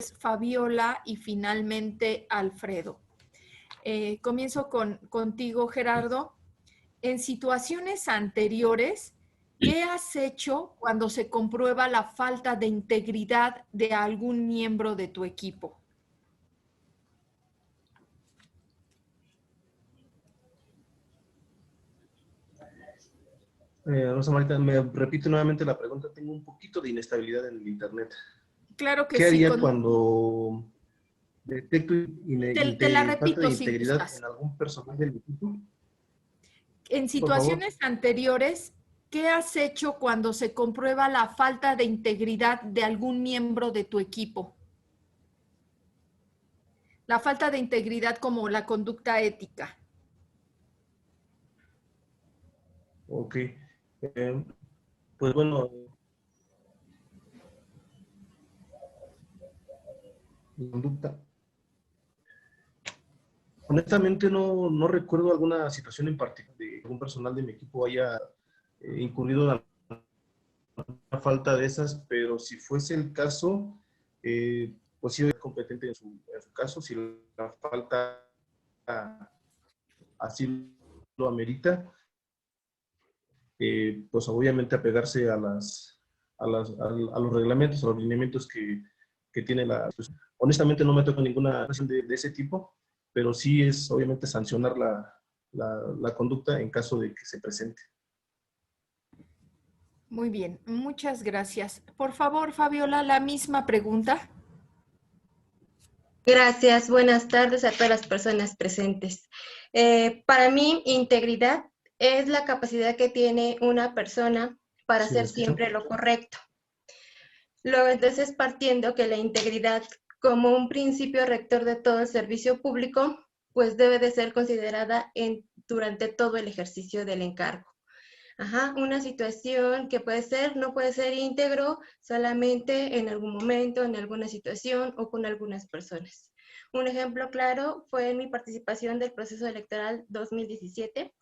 Fabiola y finalmente Alfredo. Comienzo contigo, Gerardo. En situaciones anteriores, ¿qué has hecho cuando se comprueba la falta de integridad de algún miembro de tu equipo? Rosa Marita, me repito nuevamente la pregunta. Tengo un poquito de inestabilidad en el internet. Claro que ¿Qué sí. haría cuando detecto Te la falta de repito si integridad gustas. en algún personal del equipo? En Por favor. situaciones anteriores, ¿qué has hecho cuando se comprueba la falta de integridad de algún miembro de tu equipo? La falta de integridad como la conducta ética. Ok. Pues bueno, conducta. Honestamente no recuerdo alguna situación en particular de algún personal de mi equipo haya incurrido en una falta de esas, pero si fuese el caso, pues sí es competente en su caso, si la falta así lo amerita, pues obviamente apegarse a los reglamentos, a los lineamientos que tiene la institución. Honestamente no me toca ninguna acción de ese tipo, pero sí es obviamente sancionar la conducta en caso de que se presente. Muy bien, muchas gracias. Por favor, Fabiola, la misma pregunta. Gracias, buenas tardes a todas las personas presentes. Para mí, integridad es la capacidad que tiene una persona para ¿Sí me hacer escuchan? siempre lo correcto. Luego, entonces, partiendo que la integridad como un principio rector de todo el servicio público, pues debe de ser considerada durante todo el ejercicio del encargo. Una situación que no puede ser íntegro solamente en algún momento, en alguna situación o con algunas personas. Un ejemplo claro fue en mi participación del proceso electoral 2017.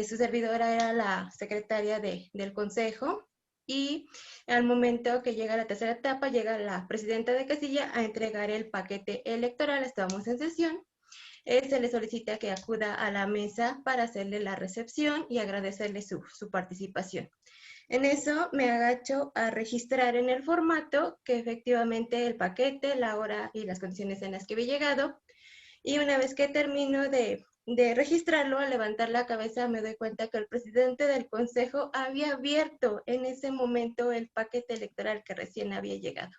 Su servidora era la secretaria del consejo y al momento que llega la tercera etapa, llega la presidenta de casilla a entregar el paquete electoral. Estábamos en sesión. Se le solicita que acuda a la mesa para hacerle la recepción y agradecerle su participación. En eso me agacho a registrar en el formato que efectivamente el paquete, la hora y las condiciones en las que había llegado. Y una vez que termino de registrarlo, al levantar la cabeza me doy cuenta que el presidente del consejo había abierto en ese momento el paquete electoral que recién había llegado.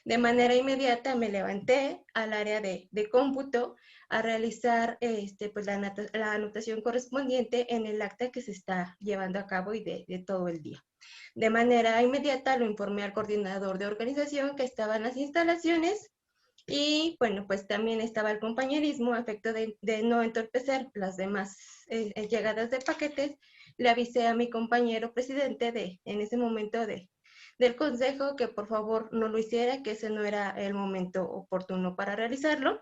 De manera inmediata me levanté al área de cómputo a realizar pues la anotación correspondiente en el acta que se está llevando a cabo y de todo el día. De manera inmediata lo informé al coordinador de organización que estaba en las instalaciones y bueno, pues también estaba el compañerismo a efecto de no entorpecer las demás llegadas de paquetes. Le avisé a mi compañero presidente en ese momento del consejo que por favor no lo hiciera, que ese no era el momento oportuno para realizarlo.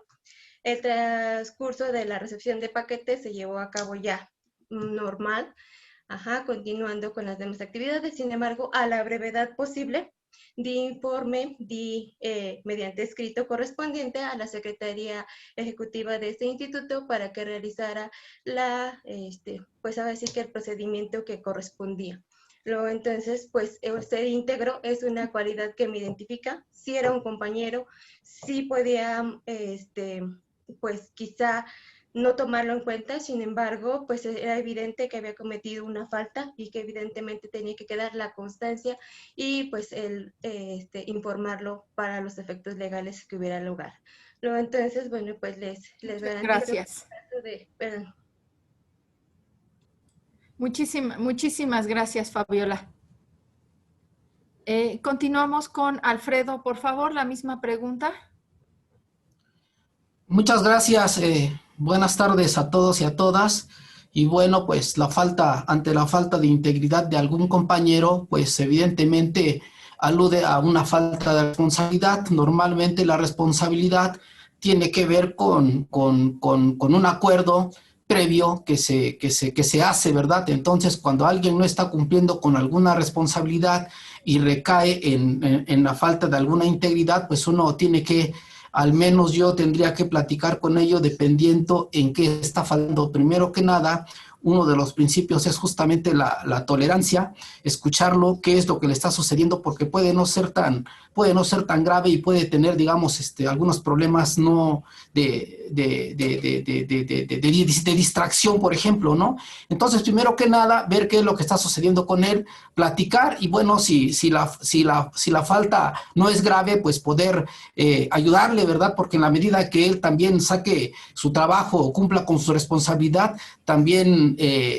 El transcurso de la recepción de paquetes se llevó a cabo ya normal, continuando con las demás actividades. Sin embargo, a la brevedad posible, di informe, mediante escrito correspondiente a la Secretaría Ejecutiva de este instituto para que realizara pues ahora sí que el procedimiento que correspondía. Luego entonces, pues ser íntegro es una cualidad que me identifica. Si era un compañero, sí podía, pues quizá no tomarlo en cuenta, sin embargo, pues era evidente que había cometido una falta y que evidentemente tenía que quedar la constancia y pues informarlo para los efectos legales que hubiera lugar. Luego entonces, bueno, pues les garantizo. Gracias. Muchísimas gracias, Fabiola. Continuamos con Alfredo. Por favor, la misma pregunta. Muchas gracias. Buenas tardes a todos y a todas. Y bueno, pues ante la falta de integridad de algún compañero, pues evidentemente alude a una falta de responsabilidad. Normalmente la responsabilidad tiene que ver con un acuerdo, previo que se hace, ¿verdad? Entonces, cuando alguien no está cumpliendo con alguna responsabilidad y recae en la falta de alguna integridad, pues uno tiene que, al menos yo tendría que platicar con ellos dependiendo en qué está fallando. Primero que nada, uno de los principios es justamente la tolerancia, escucharlo, qué es lo que le está sucediendo, porque puede no ser tan grave y puede tener, digamos, algunos problemas no de distracción, por ejemplo, ¿no? Entonces, primero que nada, ver qué es lo que está sucediendo con él, platicar y bueno, si la falta no es grave, pues poder ayudarle, ¿verdad? Porque en la medida que él también saque su trabajo o cumpla con su responsabilidad, también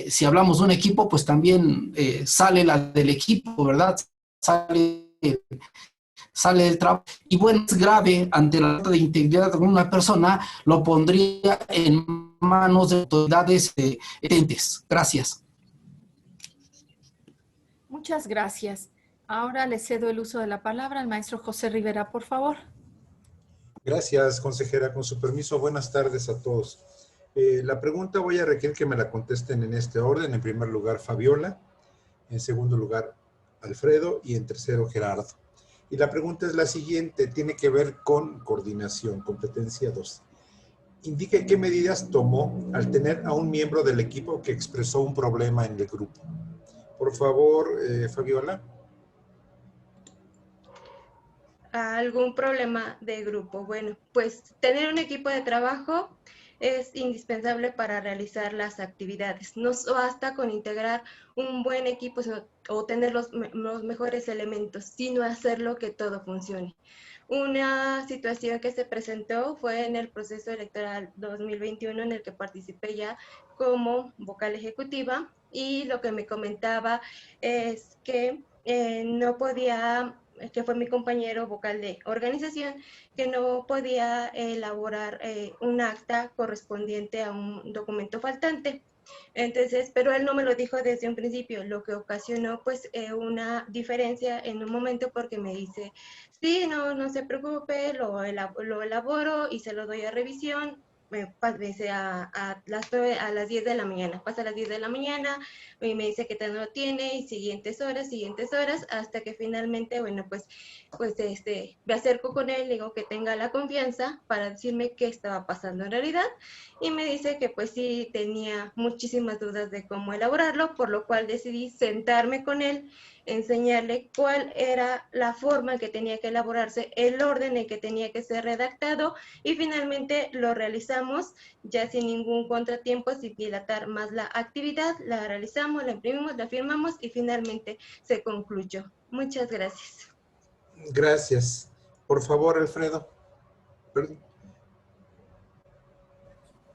si hablamos de un equipo, pues también sale la del equipo, ¿verdad? Sale del trabajo. Y bueno, es grave ante la falta de integridad de una persona, lo pondría en manos de autoridades entes. Gracias. Muchas gracias. Ahora le cedo el uso de la palabra al maestro José Rivera, por favor. Gracias, consejera. Con su permiso, buenas tardes a todos. La pregunta voy a requerir que me la contesten en este orden. En primer lugar, Fabiola. En segundo lugar, Alfredo. Y en tercero, Gerardo. Y la pregunta es la siguiente. Tiene que ver con coordinación, competencia 2. Indique qué medidas tomó al tener a un miembro del equipo que expresó un problema en el grupo. Por favor, Fabiola. ¿Algún problema de grupo? Bueno, pues tener un equipo de trabajo es indispensable para realizar las actividades. No basta con integrar un buen equipo o tener los mejores elementos, sino hacerlo que todo funcione. Una situación que se presentó fue en el proceso electoral 2021 en el que participé ya como vocal ejecutiva, y lo que me comentaba es que no podía, que fue mi compañero vocal de organización, que no podía elaborar un acta correspondiente a un documento faltante. Entonces, pero él no me lo dijo desde un principio, lo que ocasionó pues una diferencia en un momento, porque me dice, sí, no se preocupe, lo elaboro y se lo doy a revisión. Pase a las 10 de la mañana, pasa a las 10 de la mañana y me dice que no lo tiene, y siguientes horas, hasta que finalmente, bueno, pues me acerco con él, digo que tenga la confianza para decirme qué estaba pasando en realidad, y me dice que pues sí tenía muchísimas dudas de cómo elaborarlo, por lo cual decidí sentarme con él, enseñarle cuál era la forma en que tenía que elaborarse, el orden en que tenía que ser redactado, y finalmente lo realizamos ya sin ningún contratiempo, sin dilatar más la actividad. La realizamos, la imprimimos, la firmamos y finalmente se concluyó. Muchas gracias. Gracias. Por favor, Alfredo. Perdón.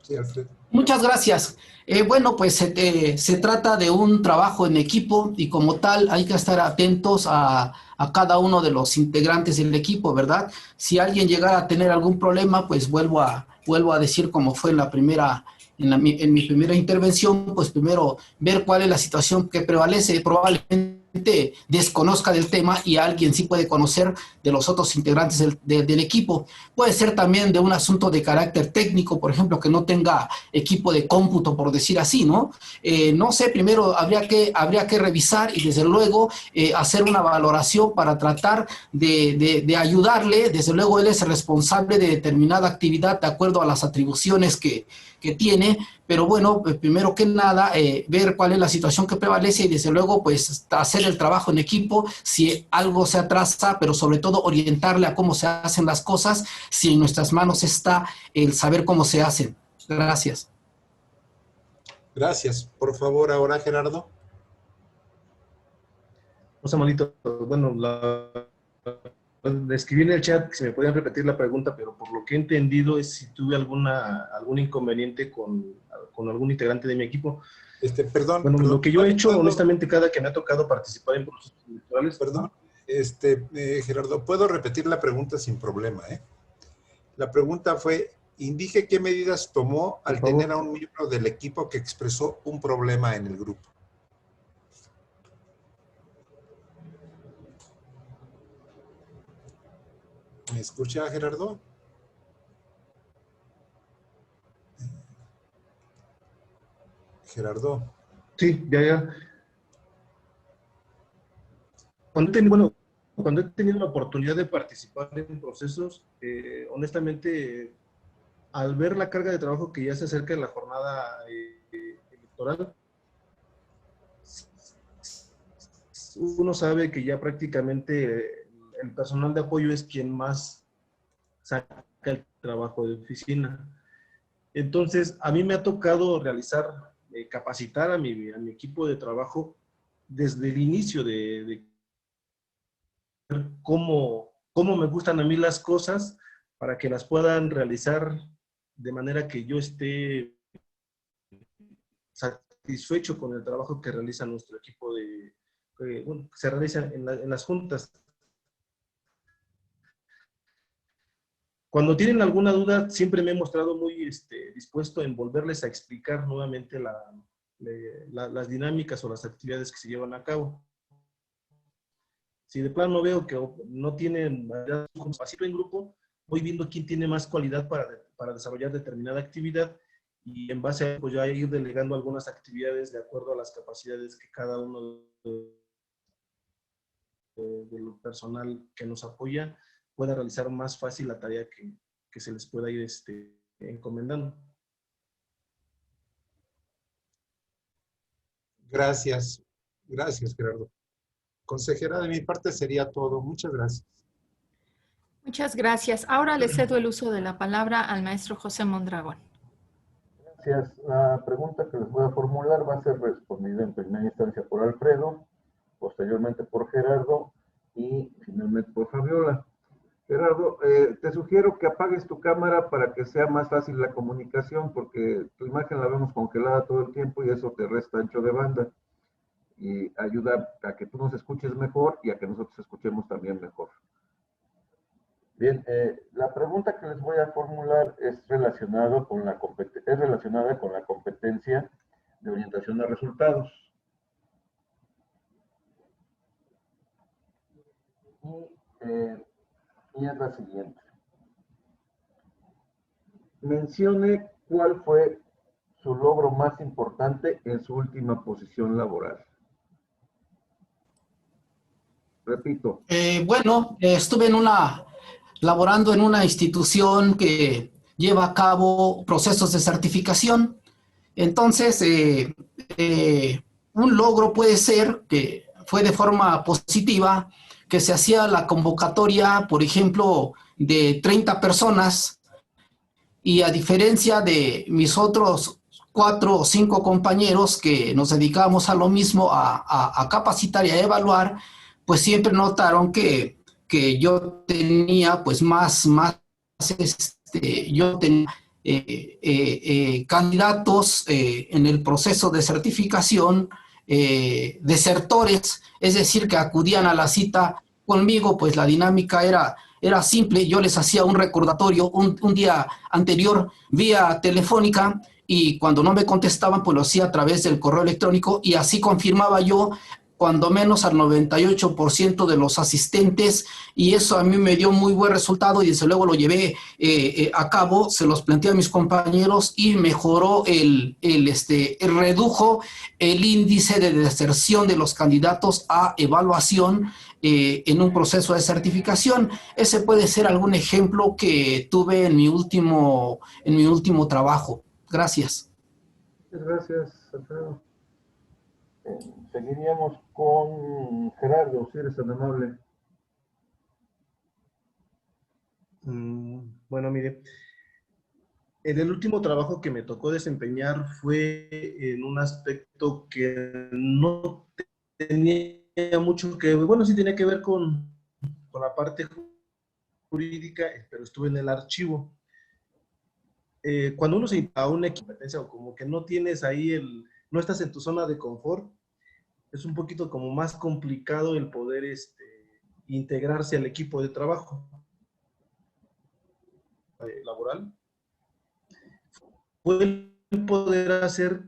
Sí, Alfredo. Muchas gracias. Bueno, pues se trata de un trabajo en equipo y como tal hay que estar atentos a cada uno de los integrantes del equipo, ¿verdad? Si alguien llegara a tener algún problema, pues vuelvo a decir como fue en mi primera intervención, pues primero ver cuál es la situación que prevalece. Probablemente desconozca del tema y alguien sí puede conocer de los otros integrantes del equipo. Puede ser también de un asunto de carácter técnico, por ejemplo, que no tenga equipo de cómputo, por decir así, ¿no? No sé, primero habría que revisar y desde luego hacer una valoración para tratar de ayudarle. Desde luego él es responsable de determinada actividad de acuerdo a las atribuciones que tiene, pero bueno, primero que nada, ver cuál es la situación que prevalece y desde luego pues hacer el trabajo en equipo si algo se atrasa, pero sobre todo orientarle a cómo se hacen las cosas si en nuestras manos está el saber cómo se hacen. Gracias. Gracias. Por favor, ahora Gerardo. José Manito, bueno, escribí en el chat que se me podían repetir la pregunta, pero por lo que he entendido es si tuve algún inconveniente con algún integrante de mi equipo. Perdón. Bueno, lo que yo he hecho, ¿puedo, honestamente, cada que me ha tocado participar en procesos electorales... Perdón, Gerardo, ¿puedo repetir la pregunta sin problema? La pregunta fue, indique qué medidas tomó al tener a un miembro del equipo que expresó un problema en el grupo. ¿Me escucha, Gerardo? Gerardo. Sí, ya. Cuando he tenido la oportunidad de participar en procesos, honestamente, al ver la carga de trabajo que ya se acerca en la jornada electoral, uno sabe que ya prácticamente el personal de apoyo es quien más saca el trabajo de oficina. Entonces, a mí me ha tocado realizar, capacitar a mi equipo de trabajo desde el inicio de cómo me gustan a mí las cosas para que las puedan realizar de manera que yo esté satisfecho con el trabajo que realiza nuestro equipo que se realiza en las juntas. Cuando tienen alguna duda, siempre me he mostrado muy dispuesto en volverles a explicar nuevamente las dinámicas o las actividades que se llevan a cabo. Si de plano veo que no tienen capacito en grupo, voy viendo quién tiene más cualidad para desarrollar determinada actividad y en base a eso, pues ya ir delegando algunas actividades de acuerdo a las capacidades que cada uno del personal que nos apoya pueda realizar más fácil la tarea que se les pueda ir encomendando. Gracias. Gracias, Gerardo. Consejera, de mi parte sería todo. Muchas gracias. Muchas gracias. Ahora le cedo el uso de la palabra al maestro José Mondragón. Gracias. La pregunta que les voy a formular va a ser respondida en primera instancia por Alfredo, posteriormente por Gerardo y finalmente por Fabiola. Gerardo, te sugiero que apagues tu cámara para que sea más fácil la comunicación, porque tu imagen la vemos congelada todo el tiempo y eso te resta ancho de banda y ayuda a que tú nos escuches mejor y a que nosotros escuchemos también mejor. Bien, la pregunta que les voy a formular es relacionada con la competencia de orientación a resultados. Y es la siguiente. Mencione cuál fue su logro más importante en su última posición laboral. Repito. Bueno, estuve laborando en una institución que lleva a cabo procesos de certificación. Entonces, un logro puede ser que fue de forma positiva, que se hacía la convocatoria, por ejemplo, de 30 personas, y a diferencia de mis otros 4 o 5 compañeros que nos dedicábamos a lo mismo, a capacitar y a evaluar, pues siempre notaron que yo tenía pues yo tenía candidatos en el proceso de certificación, desertores, es decir, que acudían a la cita conmigo, pues la dinámica era simple. Yo les hacía un recordatorio un día anterior vía telefónica y cuando no me contestaban, pues lo hacía a través del correo electrónico y así confirmaba yo cuando menos al 98% de los asistentes, y eso a mí me dio muy buen resultado y desde luego lo llevé a cabo, se los planteé a mis compañeros y mejoró redujo el índice de deserción de los candidatos a evaluación en un proceso de certificación. Ese puede ser algún ejemplo que tuve en mi último trabajo. Gracias. Muchas gracias, Alfredo. Seguiríamos con Gerardo, si eres tan amable. Bueno, mire, en el último trabajo que me tocó desempeñar fue en un aspecto que no tenía mucho que ver, bueno, sí tenía que ver con la parte jurídica, pero estuve en el archivo. Cuando uno se a una competencia o como que no tienes ahí no estás en tu zona de confort, es un poquito como más complicado el poder integrarse al equipo de trabajo laboral. Fue el poder hacer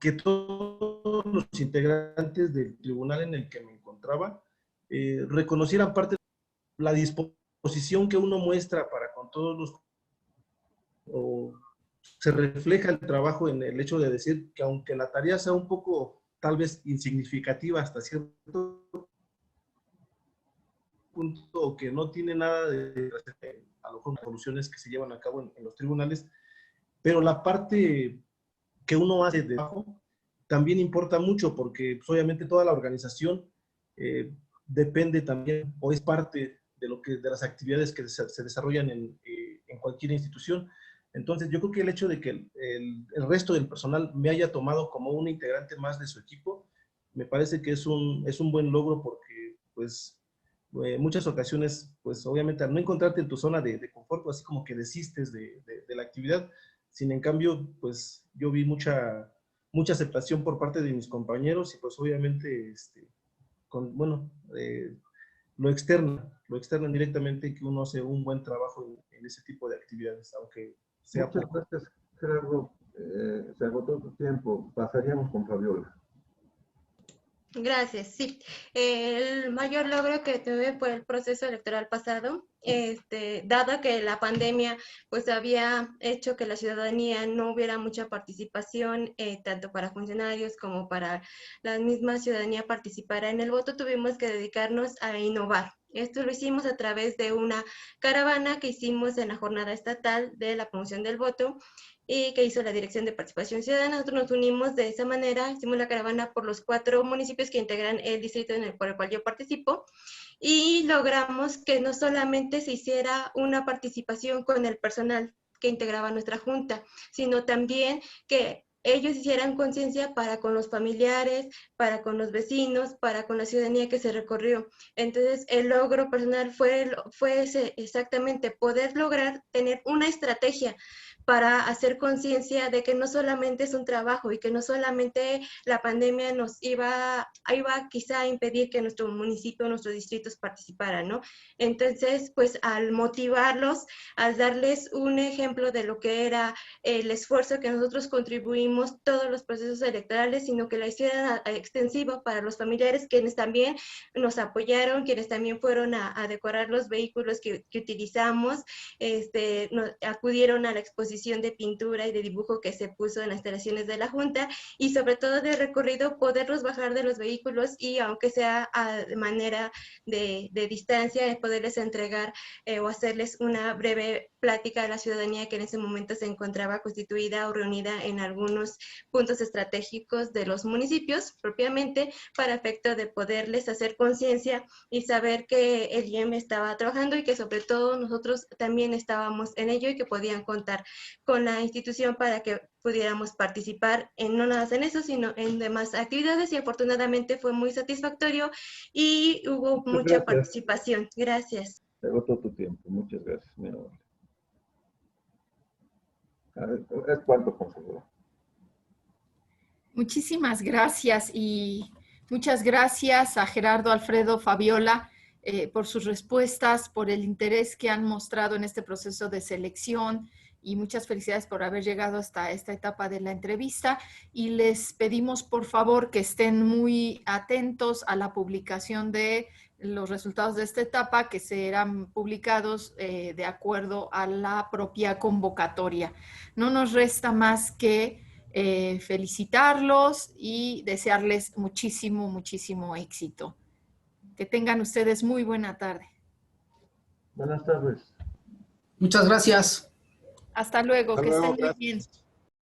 que todos los integrantes del tribunal en el que me encontraba reconocieran parte de la disposición que uno muestra para con todos los se refleja el trabajo en el hecho de decir que aunque la tarea sea un poco tal vez insignificativa hasta cierto punto, o que no tiene nada de a lo mejor las soluciones que se llevan a cabo en los tribunales, pero la parte que uno hace de abajo también importa mucho, porque pues, obviamente toda la organización depende también o es parte de las actividades que se desarrollan en cualquier institución. Entonces yo creo que el hecho de que el resto del personal me haya tomado como un integrante más de su equipo, me parece que es un buen logro, porque pues muchas ocasiones, pues obviamente al no encontrarte en tu zona de confort, pues, así como que desistes de la actividad. Sin en cambio, pues yo vi mucha aceptación por parte de mis compañeros, y pues obviamente, bueno, lo externan directamente, que uno hace un buen trabajo en ese tipo de actividades, aunque sea Muchas poco. gracias, Gerardo. Se agotó tu tiempo. Pasaríamos con Fabiola. Gracias, sí. El mayor logro que tuve fue el proceso electoral pasado, dado que la pandemia pues había hecho que la ciudadanía no hubiera mucha participación, tanto para funcionarios como para la misma ciudadanía participara en el voto, tuvimos que dedicarnos a innovar. Esto lo hicimos a través de una caravana que hicimos en la jornada estatal de la promoción del voto, y que hizo la Dirección de Participación Ciudadana. Nosotros nos unimos de esa manera, hicimos la caravana por los 4 municipios que integran el distrito por el cual yo participo, y logramos que no solamente se hiciera una participación con el personal que integraba nuestra junta, sino también que ellos hicieran conciencia para con los familiares, para con los vecinos, para con la ciudadanía que se recorrió. Entonces, el logro personal fue exactamente poder lograr tener una estrategia para hacer conciencia de que no solamente es un trabajo, y que no solamente la pandemia nos iba quizá a impedir que nuestro municipio, nuestros distritos participaran, ¿no? Entonces, pues al motivarlos, al darles un ejemplo de lo que era el esfuerzo que nosotros contribuimos todos los procesos electorales, sino que la hicieran extensiva para los familiares, quienes también nos apoyaron, quienes también fueron a decorar los vehículos que utilizamos, acudieron a la exposición de pintura y de dibujo que se puso en las instalaciones de la Junta, y sobre todo de recorrido poderlos bajar de los vehículos, y aunque sea de manera de distancia, poderles entregar o hacerles una breve plática a la ciudadanía que en ese momento se encontraba constituida o reunida en algunos puntos estratégicos de los municipios propiamente, para efecto de poderles hacer conciencia y saber que el IEM estaba trabajando, y que sobre todo nosotros también estábamos en ello, y que podían contar con la institución para que pudiéramos participar no nada más en eso, sino en demás actividades, y afortunadamente fue muy satisfactorio y hubo mucha participación. Gracias. Se agotó tu tiempo. Muchas gracias, mi amor. Es cuanto, consejero. Muchísimas gracias, y muchas gracias a Gerardo, Alfredo, Fabiola, por sus respuestas, por el interés que han mostrado en este proceso de selección, y muchas felicidades por haber llegado hasta esta etapa de la entrevista. Y les pedimos por favor que estén muy atentos a la publicación de los resultados de esta etapa, que serán publicados de acuerdo a la propia convocatoria. No nos resta más que felicitarlos y desearles muchísimo, muchísimo éxito. Que tengan ustedes muy buena tarde. Buenas tardes. Muchas gracias. Hasta luego, Hasta que luego, estén muy bien. gracias.